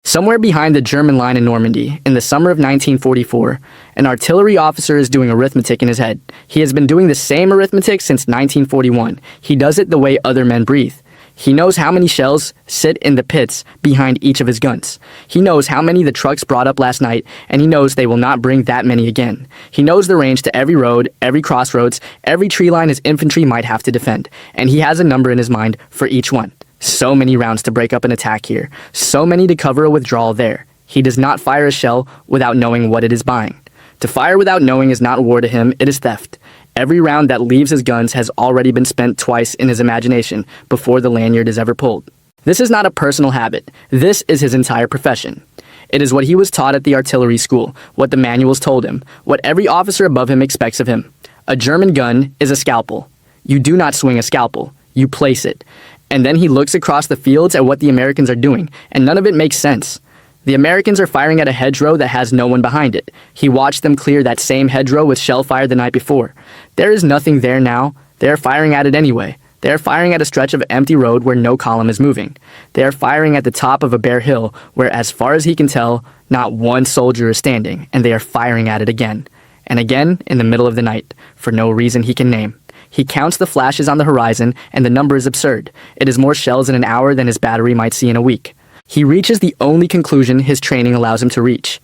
Somewhere behind the German line in Normandy, in the summer of 1944, an artillery officer is doing arithmetic in his head. He has been doing the same arithmetic since 1941. He does it the way other men breathe. He knows how many shells sit in the pits behind each of his guns. He knows how many the trucks brought up last night, and he knows they will not bring that many again. He knows the range to every road, every crossroads, every tree line his infantry might have to defend, and he has a number in his mind for each one. So many rounds to break up an attack here, so many to cover a withdrawal there. He does not fire a shell without knowing what it is buying. To fire without knowing is not war to him, it is theft. Every round that leaves his guns has already been spent twice in his imagination before the lanyard is ever pulled. This is not a personal habit. This is his entire profession. It is what he was taught at the artillery school, what the manuals told him, what every officer above him expects of him. A German gun is a scalpel. You do not swing a scalpel, you place it. And then he looks across the fields at what the Americans are doing, and none of it makes sense. The Americans are firing at a hedgerow that has no one behind it. He watched them clear that same hedgerow with shell fire the night before. There is nothing there now. They are firing at it anyway. They are firing at a stretch of empty road where no column is moving. They are firing at the top of a bare hill where, as far as he can tell, not one soldier is standing, and they are firing at it again. And again in the middle of the night, for no reason he can name. He counts the flashes on the horizon, and the number is absurd. It is more shells in an hour than his battery might see in a week. He reaches the only conclusion his training allows him to reach.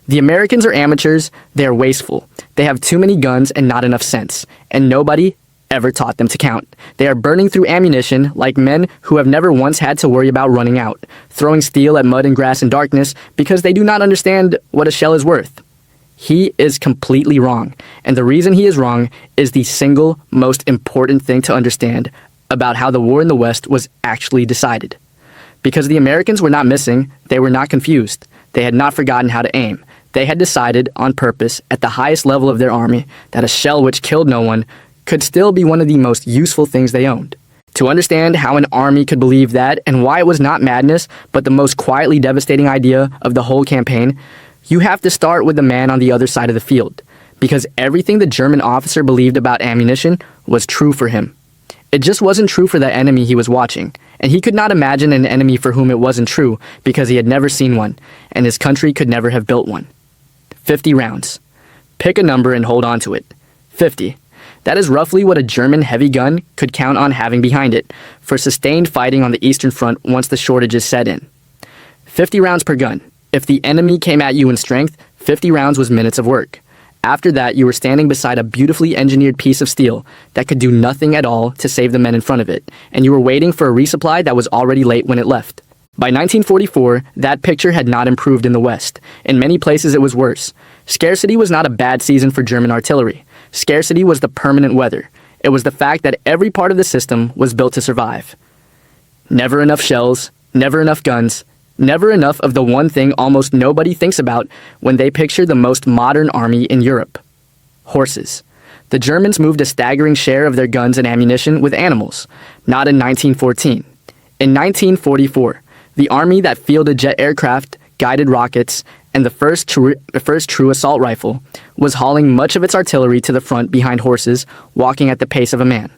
The Americans are amateurs, they are wasteful. They have too many guns and not enough sense, and nobody ever taught them to count. They are burning through ammunition like men who have never once had to worry about running out, throwing steel at mud and grass and darkness because they do not understand what a shell is worth. He is completely wrong, and the reason he is wrong is the single most important thing to understand about how the war in the West was actually decided. Because the Americans were not missing, they were not confused, they had not forgotten how to aim. They had decided, on purpose, at the highest level of their army, that a shell which killed no one could still be one of the most useful things they owned. To understand how an army could believe that, and why it was not madness, but the most quietly devastating idea of the whole campaign, you have to start with the man on the other side of the field, because everything the German officer believed about ammunition was true for him. It just wasn't true for the enemy he was watching, and he could not imagine an enemy for whom it wasn't true because he had never seen one, and his country could never have built one. 50 rounds. Pick a number and hold on to it. 50. That is roughly what a German heavy gun could count on having behind it for sustained fighting on the Eastern Front once the shortages set in. 50 rounds per gun. If the enemy came at you in strength, 50 rounds was minutes of work. After that, you were standing beside a beautifully engineered piece of steel that could do nothing at all to save the men in front of it, and you were waiting for a resupply that was already late when it left. By 1944, that picture had not improved in the West. In many places it was worse. Scarcity was not a bad season for German artillery. Scarcity was the permanent weather. It was the fact that every part of the system was built to survive. Never enough shells, never enough guns, never enough of the one thing almost nobody thinks about when they picture the most modern army in Europe. Horses. The Germans moved a staggering share of their guns and ammunition with animals, not in 1914. In 1944, the army that fielded jet aircraft, guided rockets, and the first true assault rifle was hauling much of its artillery to the front behind horses, walking at the pace of a man.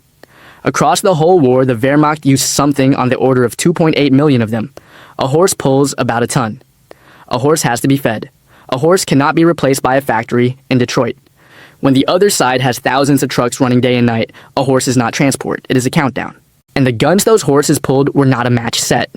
Across the whole war, the Wehrmacht used something on the order of 2.8 million of them. A horse pulls about a ton. A horse has to be fed. A horse cannot be replaced by a factory in Detroit. When the other side has thousands of trucks running day and night, a horse is not transport, it is a countdown. And the guns those horses pulled were not a match set.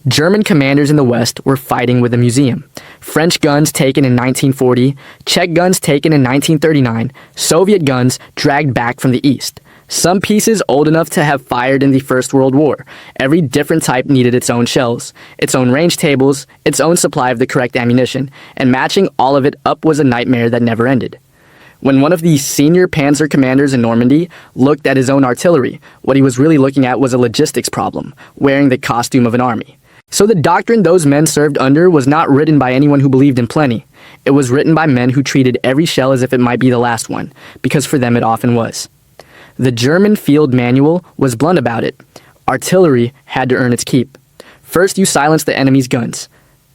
German commanders in the West were fighting with a museum. French guns taken in 1940, Czech guns taken in 1939, Soviet guns dragged back from the East. Some pieces old enough to have fired in the First World War. Every different type needed its own shells, its own range tables, its own supply of the correct ammunition, and matching all of it up was a nightmare that never ended. When one of the senior panzer commanders in Normandy looked at his own artillery, what he was really looking at was a logistics problem, wearing the costume of an army. So the doctrine those men served under was not written by anyone who believed in plenty. It was written by men who treated every shell as if it might be the last one, because for them it often was. The German field manual was blunt about it. Artillery had to earn its keep. First, you silenced the enemy's guns.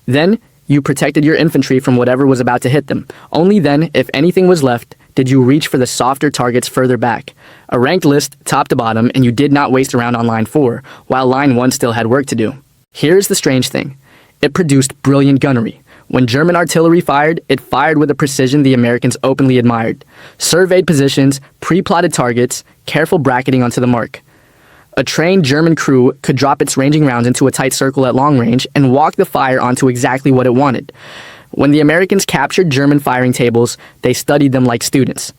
Then, you protected your infantry from whatever was about to hit them. Only then, if anything was left, did you reach for the softer targets further back. A ranked list, top to bottom, and you did not waste around on line 4, while line 1 still had work to do. Here's the strange thing. It produced brilliant gunnery. When German artillery fired, it fired with a precision the Americans openly admired. Surveyed positions, pre-plotted targets, careful bracketing onto the mark. A trained German crew could drop its ranging rounds into a tight circle at long range and walk the fire onto exactly what it wanted. When the Americans captured German firing tables, they studied them like students.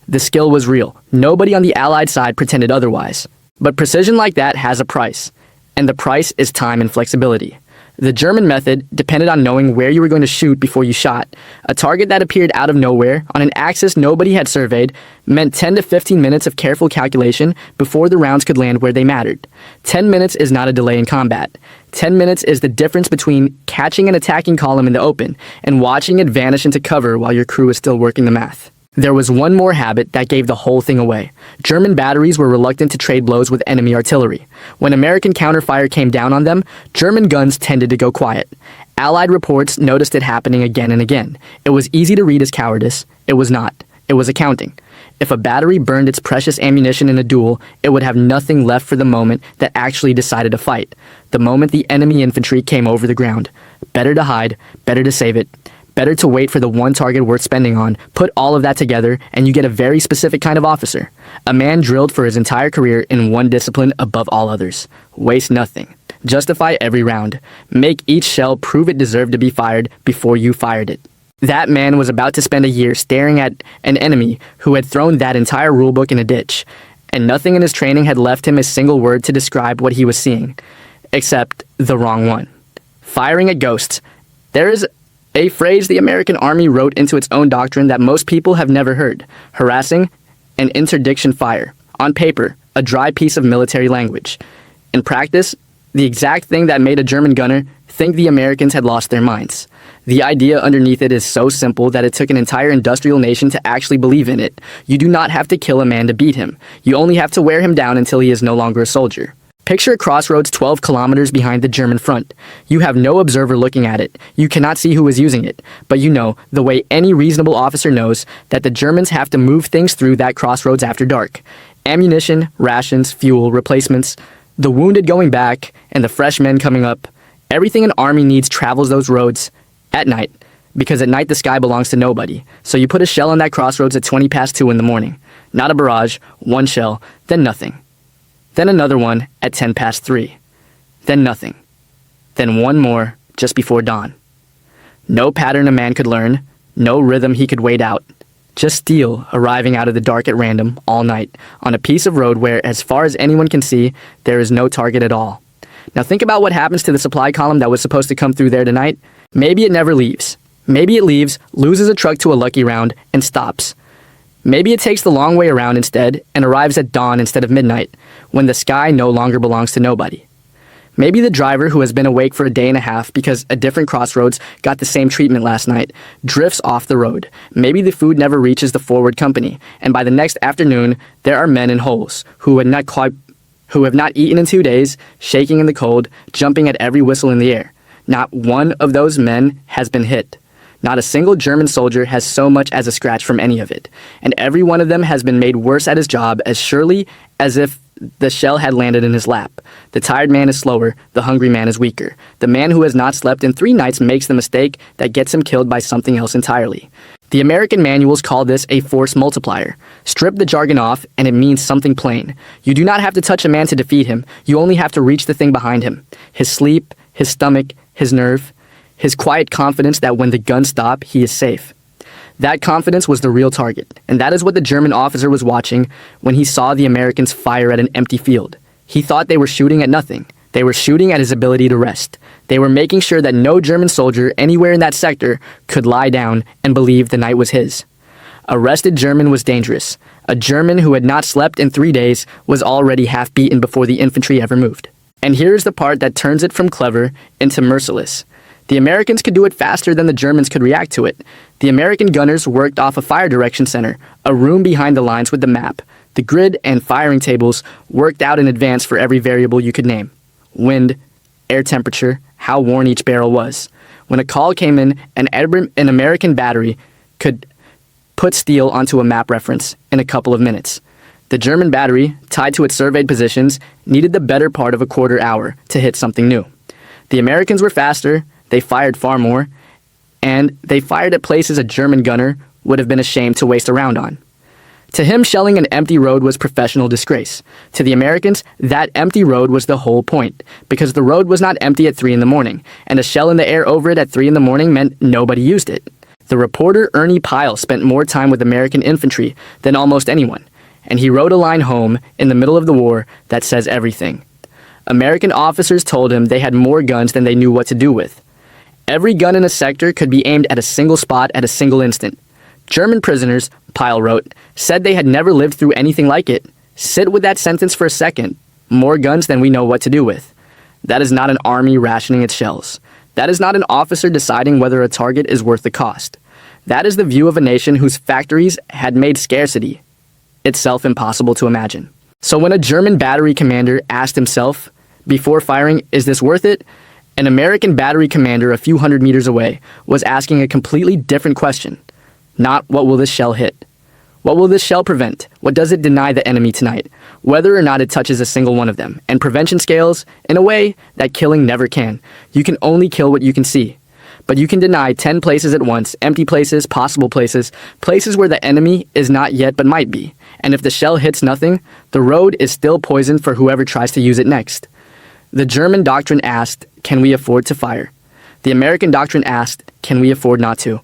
The skill was real. Nobody on the Allied side pretended otherwise. But precision like that has a price, and the price is time and flexibility. The German method depended on knowing where you were going to shoot before you shot. A target that appeared out of nowhere, on an axis nobody had surveyed, meant 10 to 15 minutes of careful calculation before the rounds could land where they mattered. 10 minutes is not a delay in combat. 10 minutes is the difference between catching an attacking column in the open and watching it vanish into cover while your crew is still working the math. There was one more habit that gave the whole thing away. German batteries were reluctant to trade blows with enemy artillery. When American counterfire came down on them, German guns tended to go quiet. Allied reports noticed it happening again and again. It was easy to read as cowardice. It was not. It was accounting. If a battery burned its precious ammunition in a duel, it would have nothing left for the moment that actually decided to fight. The moment the enemy infantry came over the ground. Better to hide, better to save it. Better to wait for the one target worth spending on. Put all of that together, and you get a very specific kind of officer. A man drilled for his entire career in one discipline above all others. Waste nothing. Justify every round. Make each shell prove it deserved to be fired before you fired it. That man was about to spend a year staring at an enemy who had thrown that entire rulebook in a ditch, and nothing in his training had left him a single word to describe what he was seeing, except the wrong one. Firing at ghosts. There is a phrase the American Army wrote into its own doctrine that most people have never heard: harassing and interdiction fire. On paper, a dry piece of military language. In practice, the exact thing that made a German gunner think the Americans had lost their minds. The idea underneath it is so simple that it took an entire industrial nation to actually believe in it. You do not have to kill a man to beat him. You only have to wear him down until he is no longer a soldier. Picture a crossroads 12 kilometers behind the German front. You have no observer looking at it. You cannot see who is using it. But you know, the way any reasonable officer knows, that the Germans have to move things through that crossroads after dark. Ammunition, rations, fuel, replacements, the wounded going back, and the fresh men coming up. Everything an army needs travels those roads at night, because at night the sky belongs to nobody. So you put a shell on that crossroads at 20 past 2 in the morning. Not a barrage, one shell, then nothing. Then another one at 10 past 3. Then nothing. Then one more just before dawn. No pattern a man could learn, no rhythm he could wait out. Just steel arriving out of the dark at random all night on a piece of road where, as far as anyone can see, there is no target at all. Now think about what happens to the supply column that was supposed to come through there tonight. Maybe it never leaves. Maybe it leaves, loses a truck to a lucky round, and stops. Maybe it takes the long way around instead and arrives at dawn instead of midnight, when the sky no longer belongs to nobody. Maybe the driver, who has been awake for a day and a half because a different crossroads got the same treatment last night, drifts off the road. Maybe the food never reaches the forward company, and by the next afternoon, there are men in holes who have not eaten in 2 days, shaking in the cold, jumping at every whistle in the air. Not one of those men has been hit. Not a single German soldier has so much as a scratch from any of it, and every one of them has been made worse at his job as surely as if the shell had landed in his lap. The tired man is slower, the hungry man is weaker. The man who has not slept in 3 nights makes the mistake that gets him killed by something else entirely. The American manuals call this a force multiplier. Strip the jargon off, and it means something plain. You do not have to touch a man to defeat him, you only have to reach the thing behind him. His sleep, his stomach, his nerve. His quiet confidence that when the guns stop, he is safe. That confidence was the real target, and that is what the German officer was watching when he saw the Americans fire at an empty field. He thought they were shooting at nothing. They were shooting at his ability to rest. They were making sure that no German soldier anywhere in that sector could lie down and believe the night was his. A rested German was dangerous. A German who had not slept in 3 days was already half beaten before the infantry ever moved. And here is the part that turns it from clever into merciless. The Americans could do it faster than the Germans could react to it. The American gunners worked off a fire direction center, a room behind the lines with the map. The grid and firing tables worked out in advance for every variable you could name. Wind, air temperature, how worn each barrel was. When a call came in, an American battery could put steel onto a map reference in a couple of minutes. The German battery, tied to its surveyed positions, needed the better part of a quarter hour to hit something new. The Americans were faster, They fired far more, and they fired at places a German gunner would have been ashamed to waste a round on. To him, shelling an empty road was professional disgrace. To the Americans, that empty road was the whole point, because the road was not empty at 3 in the morning, and a shell in the air over it at 3 in the morning meant nobody used it. The reporter Ernie Pyle spent more time with American infantry than almost anyone, and he wrote a line home in the middle of the war that says everything. American officers told him they had more guns than they knew what to do with. Every gun in a sector could be aimed at a single spot at a single instant. German prisoners, Pyle wrote, said they had never lived through anything like it. Sit with that sentence for a second. More guns than we know what to do with. That is not an army rationing its shells. That is not an officer deciding whether a target is worth the cost. That is the view of a nation whose factories had made scarcity itself impossible to imagine. So when a German battery commander asked himself, before firing, is this worth it? An American battery commander a few hundred meters away was asking a completely different question. Not what will this shell hit? What will this shell prevent? What does it deny the enemy tonight? Whether or not it touches a single one of them. And prevention scales, in a way, that killing never can. You can only kill what you can see. But you can deny 10 places at once, empty places, possible places, places where the enemy is not yet but might be. And if the shell hits nothing, the road is still poisoned for whoever tries to use it next. The German doctrine asked, can we afford to fire? The American doctrine asked, can we afford not to?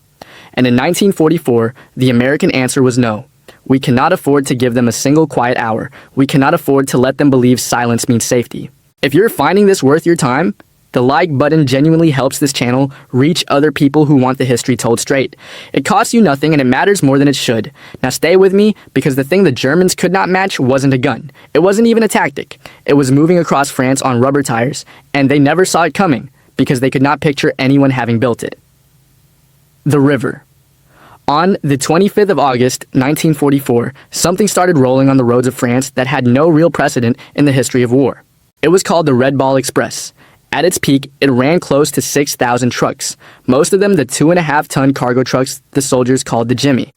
And in 1944, the American answer was no. We cannot afford to give them a single quiet hour. We cannot afford to let them believe silence means safety. If you're finding this worth your time, the like button genuinely helps this channel reach other people who want the history told straight. It costs you nothing and it matters more than it should. Now stay with me, because the thing the Germans could not match wasn't a gun. It wasn't even a tactic. It was moving across France on rubber tires, and they never saw it coming because they could not picture anyone having built it. The river. On the 25th of August, 1944, something started rolling on the roads of France that had no real precedent in the history of war. It was called the Red Ball Express. At its peak, it ran close to 6,000 trucks, most of them the 2.5-ton cargo trucks the soldiers called the Jimmy.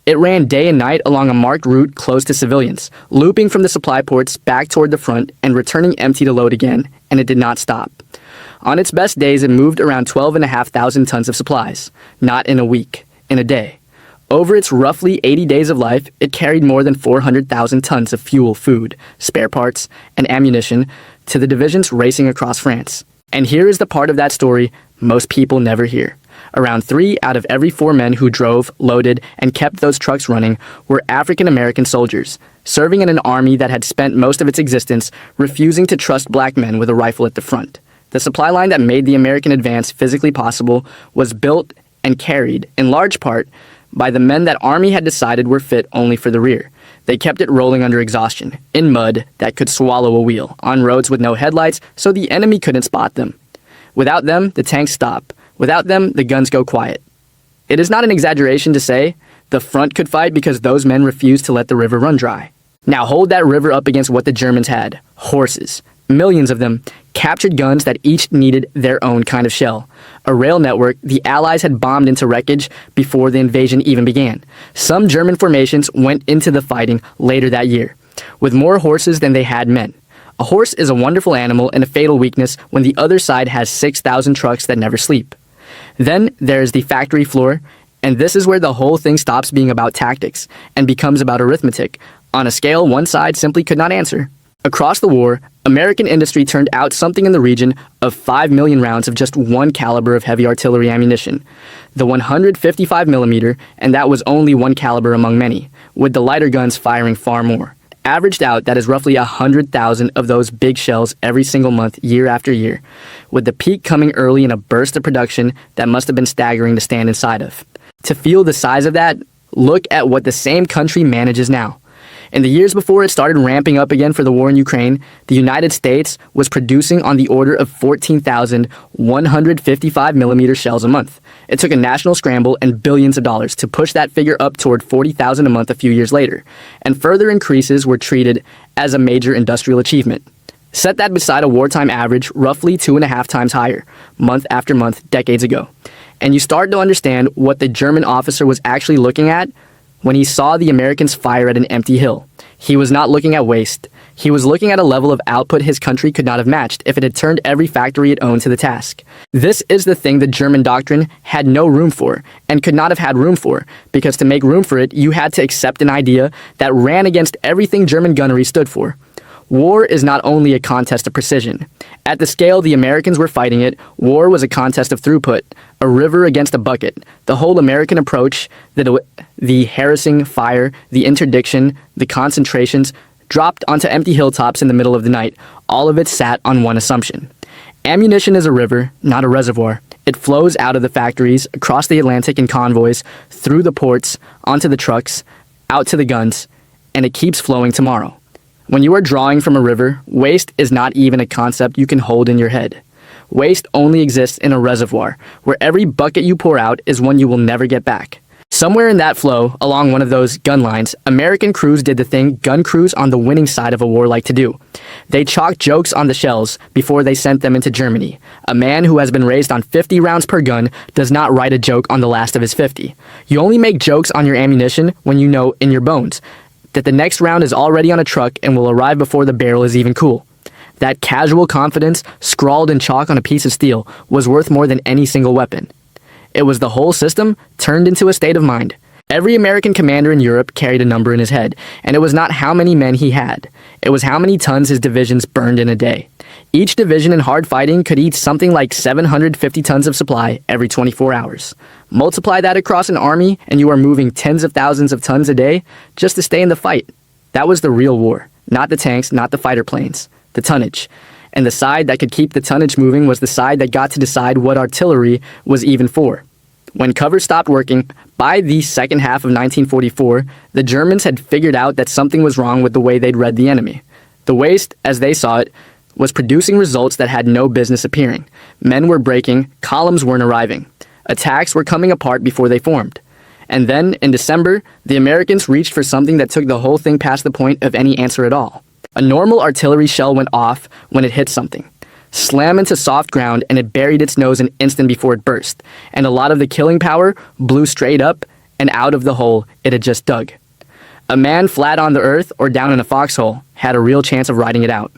It ran day and night along a marked route close to civilians, looping from the supply ports back toward the front and returning empty to load again, and it did not stop. On its best days, it moved around 12,500 tons of supplies, not in a week, in a day. Over its roughly 80 days of life, it carried more than 400,000 tons of fuel, food, spare parts, and ammunition to the divisions racing across France. And here is the part of that story most people never hear. Around 3 out of every 4 men who drove, loaded, and kept those trucks running were African American soldiers, serving in an army that had spent most of its existence refusing to trust black men with a rifle at the front. The supply line that made the American advance physically possible was built and carried, in large part, by the men that Army had decided were fit only for the rear. They kept it rolling under exhaustion, in mud that could swallow a wheel, on roads with no headlights so the enemy couldn't spot them. Without them, the tanks stop. Without them, the guns go quiet. It is not an exaggeration to say the front could fight because those men refused to let the river run dry. Now hold that river up against what the Germans had. Horses. Millions of them. Captured guns that each needed their own kind of shell. A rail network the Allies had bombed into wreckage before the invasion even began. Some German formations went into the fighting later that year, with more horses than they had men. A horse is a wonderful animal and a fatal weakness when the other side has 6,000 trucks that never sleep. Then there's the factory floor, and this is where the whole thing stops being about tactics and becomes about arithmetic, on a scale one side simply could not answer. Across the war, American industry turned out something in the region of 5 million rounds of just one caliber of heavy artillery ammunition, the 155 millimeter, and that was only one caliber among many, with the lighter guns firing far more. Averaged out, that is roughly 100,000 of those big shells every single month, year after year, with the peak coming early in a burst of production that must have been staggering to stand inside of. To feel the size of that, look at what the same country manages now. In the years before it started ramping up again for the war in Ukraine, the United States was producing on the order of 14,155 millimeter shells a month. It took a national scramble and billions of dollars to push that figure up toward 40,000 a month a few years later, and further increases were treated as a major industrial achievement. Set that beside a wartime average roughly 2.5 times higher, month after month, decades ago, and you start to understand what the German officer was actually looking at when he saw the Americans fire at an empty hill. He was not looking at waste. He was looking at a level of output his country could not have matched if it had turned every factory it owned to the task. This is the thing the German doctrine had no room for, and could not have had room for, because to make room for it, you had to accept an idea that ran against everything German gunnery stood for. War is not only a contest of precision. At the scale the Americans were fighting it, war was a contest of throughput, a river against a bucket. The whole American approach, the harassing fire, the interdiction, the concentrations, dropped onto empty hilltops in the middle of the night. All of it sat on one assumption. Ammunition is a river, not a reservoir. It flows out of the factories, across the Atlantic in convoys, through the ports, onto the trucks, out to the guns, and it keeps flowing tomorrow. When you are drawing from a river, waste is not even a concept you can hold in your head. Waste only exists in a reservoir, where every bucket you pour out is one you will never get back. Somewhere in that flow, along one of those gun lines, American crews did the thing gun crews on the winning side of a war like to do. They chalked jokes on the shells before they sent them into Germany. A man who has been raised on 50 rounds per gun does not write a joke on the last of his 50. You only make jokes on your ammunition when you know in your bones that the next round is already on a truck and will arrive before the barrel is even cool. That casual confidence, scrawled in chalk on a piece of steel, was worth more than any single weapon. It was the whole system turned into a state of mind. Every American commander in Europe carried a number in his head, and it was not how many men he had. It was how many tons his divisions burned in a day. Each division in hard fighting could eat something like 750 tons of supply every 24 hours. Multiply that across an army, and you are moving tens of thousands of tons a day just to stay in the fight. That was the real war. Not the tanks, not the fighter planes. The tonnage. And the side that could keep the tonnage moving was the side that got to decide what artillery was even for. When cover stopped working, by the second half of 1944, the Germans had figured out that something was wrong with the way they'd read the enemy. The waste, as they saw it, was producing results that had no business appearing. Men were breaking, columns weren't arriving. Attacks were coming apart before they formed. And then, in December, the Americans reached for something that took the whole thing past the point of any answer at all. A normal artillery shell went off when it hit something. Slam into soft ground, and it buried its nose an instant before it burst, and a lot of the killing power blew straight up and out of the hole it had just dug. A man flat on the earth or down in a foxhole had a real chance of riding it out.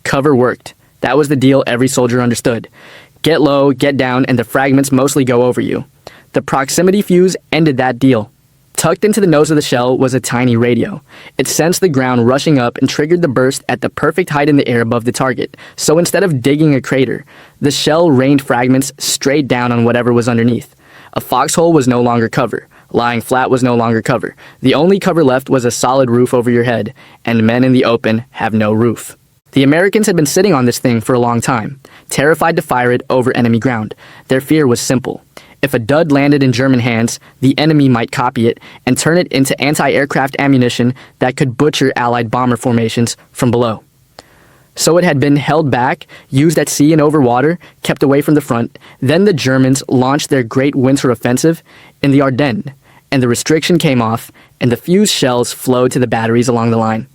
Cover worked. That was the deal every soldier understood. Get low, get down, and the fragments mostly go over you. The proximity fuse ended that deal. Tucked into the nose of the shell was a tiny radio. It sensed the ground rushing up and triggered the burst at the perfect height in the air above the target. So instead of digging a crater, the shell rained fragments straight down on whatever was underneath. A foxhole was no longer cover. Lying flat was no longer cover. The only cover left was a solid roof over your head, and men in the open have no roof. The Americans had been sitting on this thing for a long time, terrified to fire it over enemy ground. Their fear was simple. If a dud landed in German hands, the enemy might copy it and turn it into anti-aircraft ammunition that could butcher Allied bomber formations from below. So it had been held back, used at sea and over water, kept away from the front. Then the Germans launched their great winter offensive in the Ardennes, and the restriction came off, and the fused shells flowed to the batteries along the line.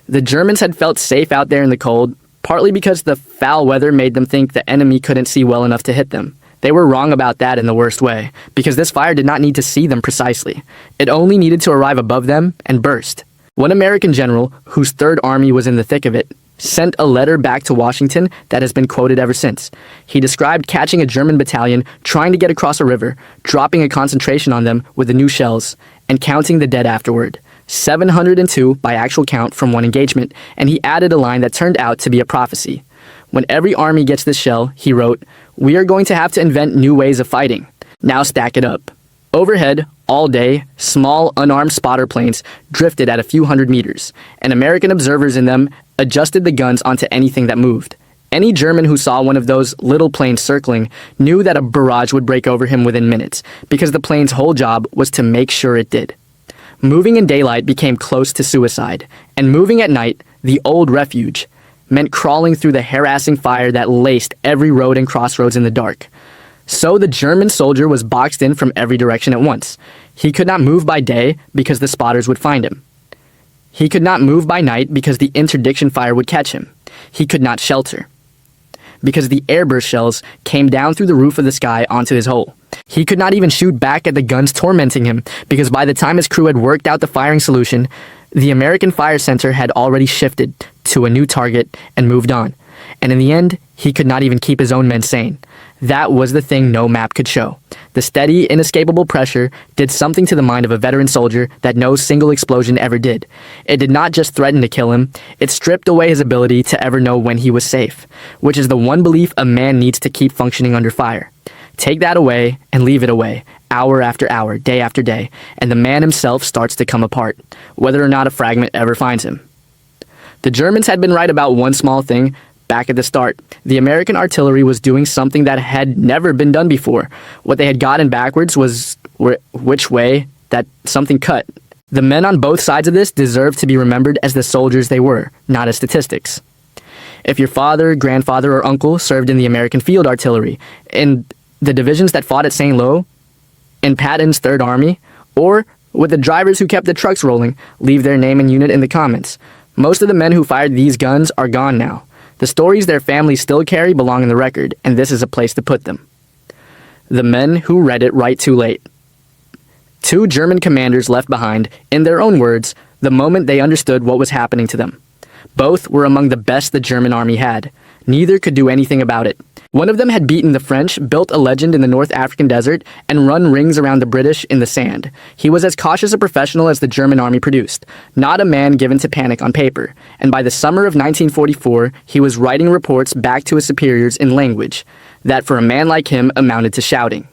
The Germans had felt safe out there in the cold, partly because the foul weather made them think the enemy couldn't see well enough to hit them. They were wrong about that in the worst way, because this fire did not need to see them precisely. It only needed to arrive above them and burst. One American general, whose Third Army was in the thick of it, sent a letter back to Washington that has been quoted ever since. He described catching a German battalion trying to get across a river, dropping a concentration on them with the new shells, and counting the dead afterward. 702 by actual count from one engagement, and he added a line that turned out to be a prophecy. When every army gets this shell, he wrote, "We are going to have to invent new ways of fighting. Now stack it up." Overhead, all day, small, unarmed spotter planes drifted at a few hundred meters, and American observers in them adjusted the guns onto anything that moved. Any German who saw one of those little planes circling knew that a barrage would break over him within minutes, because the plane's whole job was to make sure it did. Moving in daylight became close to suicide, and moving at night, the old refuge, meant crawling through the harassing fire that laced every road and crossroads in the dark. So the German soldier was boxed in from every direction at once. He could not move by day because the spotters would find him. He could not move by night because the interdiction fire would catch him. He could not shelter because the airburst shells came down through the roof of the sky onto his hole. He could not even shoot back at the guns tormenting him because by the time his crew had worked out the firing solution, The American fire center had already shifted to a new target and moved on, and in the end, he could not even keep his own men sane. That was the thing no map could show. The steady, inescapable pressure did something to the mind of a veteran soldier that no single explosion ever did. It did not just threaten to kill him, it stripped away his ability to ever know when he was safe, which is the one belief a man needs to keep functioning under fire. Take that away and leave it away, hour after hour, day after day, and the man himself starts to come apart, whether or not a fragment ever finds him. The Germans had been right about one small thing. Back at the start, the American artillery was doing something that had never been done before. What they had gotten backwards was which way that something cut. The men on both sides of this deserved to be remembered as the soldiers they were, not as statistics. If your father, grandfather, or uncle served in the American Field Artillery, in the divisions that fought at St. Lo, in Patton's Third Army, or with the drivers who kept the trucks rolling, leave their name and unit in the comments. Most of the men who fired these guns are gone now. The stories their families still carry belong in the record, and this is a place to put them. The men who read it right too late. 2 German commanders left behind, in their own words, the moment they understood what was happening to them. Both were among the best the German army had. Neither could do anything about it. One of them had beaten the French, built a legend in the North African desert, and run rings around the British in the sand. He was as cautious a professional as the German army produced, not a man given to panic on paper, and by the summer of 1944, he was writing reports back to his superiors in language that for a man like him amounted to shouting.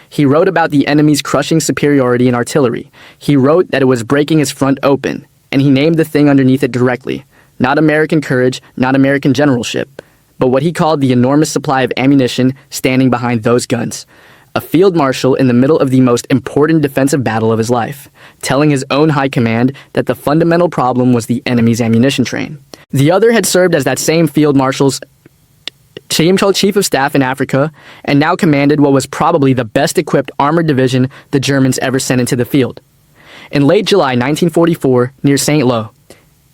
He wrote about the enemy's crushing superiority in artillery. He wrote that it was breaking his front open, and he named the thing underneath it directly. Not American courage, not American generalship, but what he called the enormous supply of ammunition standing behind those guns. A field marshal in the middle of the most important defensive battle of his life, telling his own high command that the fundamental problem was the enemy's ammunition train. The other had served as that same field marshal's chief of staff in Africa, and now commanded what was probably the best equipped armored division the Germans ever sent into the field. In late July 1944, near St. Lo,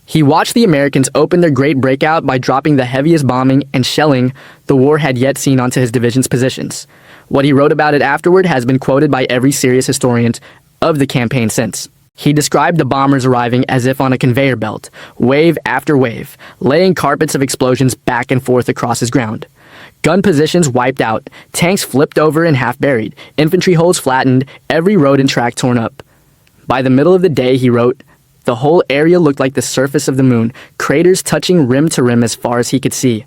he watched the Americans open their great breakout by dropping the heaviest bombing and shelling the war had yet seen onto his division's positions. What he wrote about it afterward has been quoted by every serious historian of the campaign since. He described the bombers arriving as if on a conveyor belt, wave after wave, laying carpets of explosions back and forth across his ground. Gun positions wiped out, tanks flipped over and half buried, infantry holes flattened, every road and track torn up. By the middle of the day, he wrote, the whole area looked like the surface of the moon, craters touching rim to rim as far as he could see.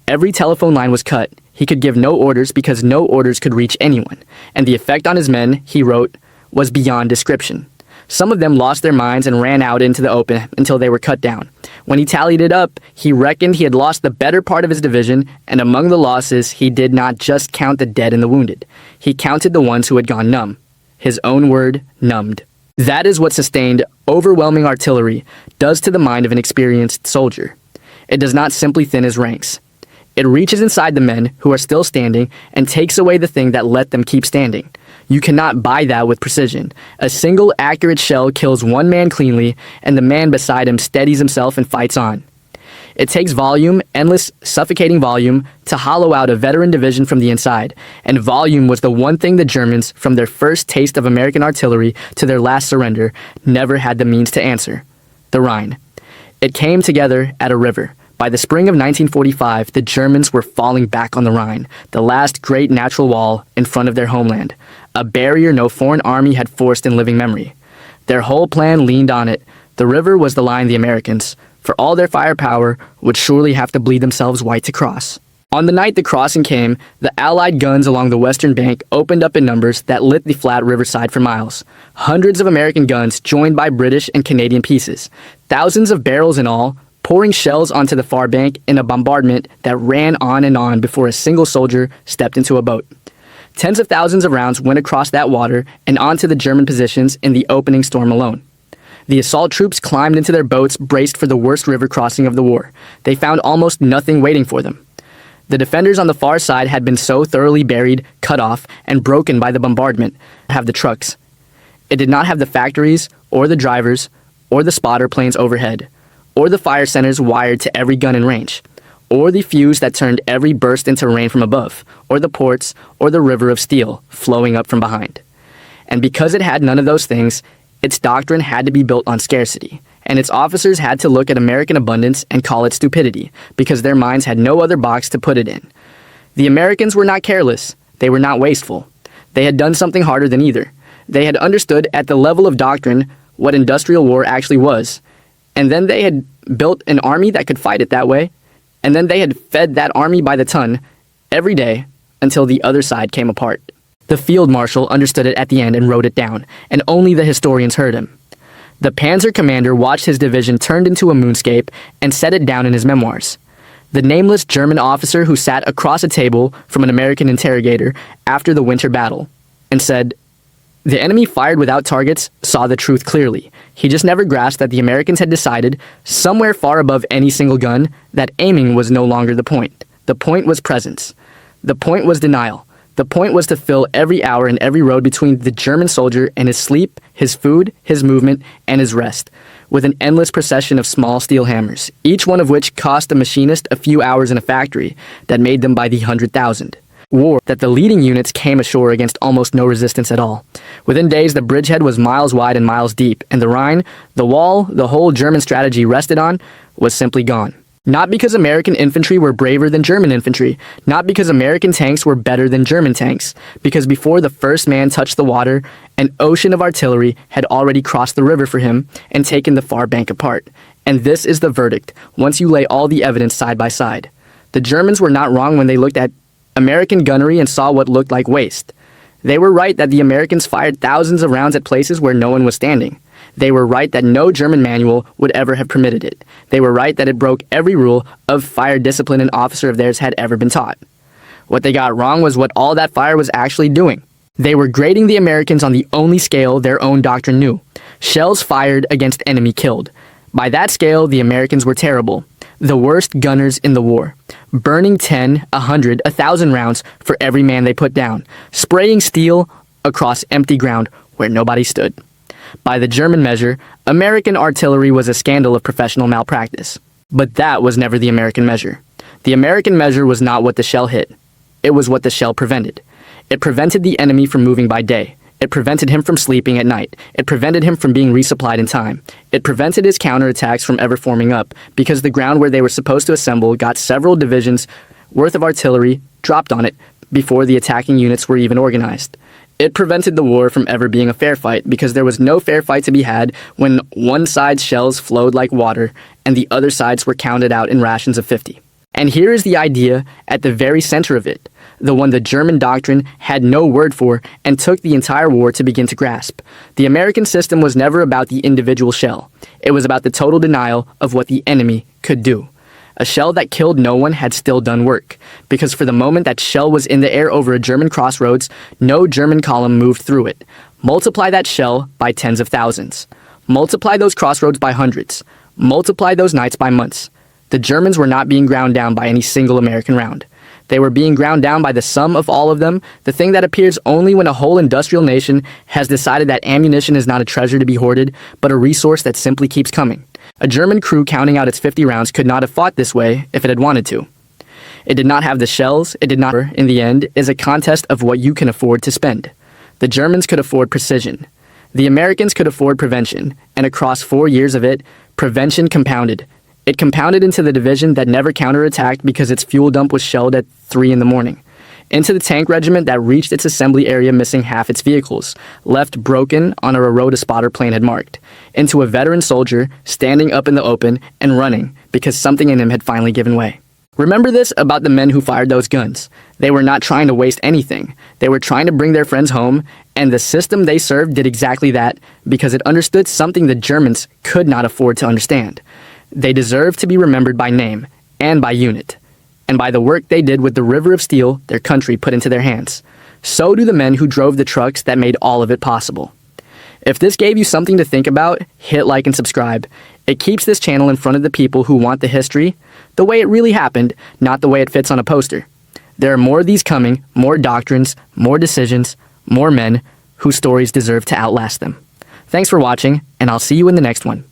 Every telephone line was cut. He could give no orders because no orders could reach anyone. And the effect on his men, he wrote, was beyond description. Some of them lost their minds and ran out into the open until they were cut down. When he tallied it up, he reckoned he had lost the better part of his division, and among the losses, he did not just count the dead and the wounded. He counted the ones who had gone numb. His own word, numbed. That is what sustained, overwhelming artillery does to the mind of an experienced soldier. It does not simply thin his ranks. It reaches inside the men who are still standing and takes away the thing that let them keep standing. You cannot buy that with precision. A single accurate shell kills one man cleanly, and the man beside him steadies himself and fights on. It takes volume, endless, suffocating volume, to hollow out a veteran division from the inside, and volume was the one thing the Germans, from their first taste of American artillery to their last surrender, never had the means to answer. The Rhine. It came together at a river. By the spring of 1945, the Germans were falling back on the Rhine, the last great natural wall in front of their homeland, a barrier no foreign army had forced in living memory. Their whole plan leaned on it. The river was the line the Americans, for all their firepower, would surely have to bleed themselves white to cross. On the night the crossing came, the Allied guns along the western bank opened up in numbers that lit the flat riverside for miles. Hundreds of American guns joined by British and Canadian pieces, thousands of barrels in all, pouring shells onto the far bank in a bombardment that ran on before a single soldier stepped into a boat. Tens of thousands of rounds went across that water and onto the German positions in the opening storm alone. The assault troops climbed into their boats, braced for the worst river crossing of the war. They found almost nothing waiting for them. The defenders on the far side had been so thoroughly buried, cut off, and broken by the bombardment, have the trucks. It did not have the factories, or the drivers, or the spotter planes overhead, or the fire centers wired to every gun in range, or the fuse that turned every burst into rain from above, or the ports, or the river of steel flowing up from behind. And because it had none of those things, its doctrine had to be built on scarcity, and its officers had to look at American abundance and call it stupidity, because their minds had no other box to put it in. The Americans were not careless. They were not wasteful. They had done something harder than either. They had understood at the level of doctrine what industrial war actually was, and then they had built an army that could fight it that way, and then they had fed that army by the ton every day until the other side came apart. The field marshal understood it at the end and wrote it down, and only the historians heard him. The panzer commander watched his division turned into a moonscape and set it down in his memoirs. The nameless German officer who sat across a table from an American interrogator after the winter battle and said, "The enemy fired without targets saw the truth clearly. He just never grasped that the Americans had decided, somewhere far above any single gun, that aiming was no longer the point. The point was presence. The point was denial. The point was to fill every hour and every road between the German soldier and his sleep, his food, his movement, and his rest, with an endless procession of small steel hammers, each one of which cost a machinist a few hours in a factory that made them by the 100,000. War that the leading units came ashore against almost no resistance at all. Within days, the bridgehead was miles wide and miles deep, and the Rhine, the wall the whole German strategy rested on, was simply gone. Not because American infantry were braver than German infantry, not because American tanks were better than German tanks, because before the first man touched the water, an ocean of artillery had already crossed the river for him and taken the far bank apart. And this is the verdict, once you lay all the evidence side by side. The Germans were not wrong when they looked at American gunnery and saw what looked like waste. They were right that the Americans fired thousands of rounds at places where no one was standing. They were right that no German manual would ever have permitted it. They were right that it broke every rule of fire discipline an officer of theirs had ever been taught. What they got wrong was what all that fire was actually doing. They were grading the Americans on the only scale their own doctrine knew. Shells fired against enemy killed. By that scale, the Americans were terrible. The worst gunners in the war. Burning 10, 100, 1,000 rounds for every man they put down. Spraying steel across empty ground where nobody stood. By the German measure, American artillery was a scandal of professional malpractice. But that was never the American measure. The American measure was not what the shell hit. It was what the shell prevented. It prevented the enemy from moving by day. It prevented him from sleeping at night. It prevented him from being resupplied in time. It prevented his counterattacks from ever forming up, because the ground where they were supposed to assemble got several divisions worth of artillery dropped on it before the attacking units were even organized. It prevented the war from ever being a fair fight, because there was no fair fight to be had when one side's shells flowed like water and the other sides were counted out in rations of 50. And here is the idea at the very center of it, the one the German doctrine had no word for and took the entire war to begin to grasp. The American system was never about the individual shell. It was about the total denial of what the enemy could do. A shell that killed no one had still done work, because for the moment that shell was in the air over a German crossroads, no German column moved through it. Multiply that shell by tens of thousands. Multiply those crossroads by hundreds. Multiply those nights by months. The Germans were not being ground down by any single American round. They were being ground down by the sum of all of them, the thing that appears only when a whole industrial nation has decided that ammunition is not a treasure to be hoarded, but a resource that simply keeps coming. A German crew counting out its 50 rounds could not have fought this way if it had wanted to. It did not have the shells, it did not, in the end, is a contest of what you can afford to spend. The Germans could afford precision. The Americans could afford prevention, and across 4 years of it, prevention compounded. It compounded into the division that never counterattacked because its fuel dump was shelled at 3 in the morning. Into the tank regiment that reached its assembly area missing half its vehicles, left broken on a road a spotter plane had marked. Into a veteran soldier standing up in the open and running because something in him had finally given way. Remember this about the men who fired those guns. They were not trying to waste anything. They were trying to bring their friends home, and the system they served did exactly that because it understood something the Germans could not afford to understand. They deserved to be remembered by name and by unit, and by the work they did with the river of steel their country put into their hands. So do the men who drove the trucks that made all of it possible. If this gave you something to think about, hit like and subscribe. It keeps this channel in front of the people who want the history, the way it really happened, not the way it fits on a poster. There are more of these coming, more doctrines, more decisions, more men whose stories deserve to outlast them. Thanks for watching, and I'll see you in the next one.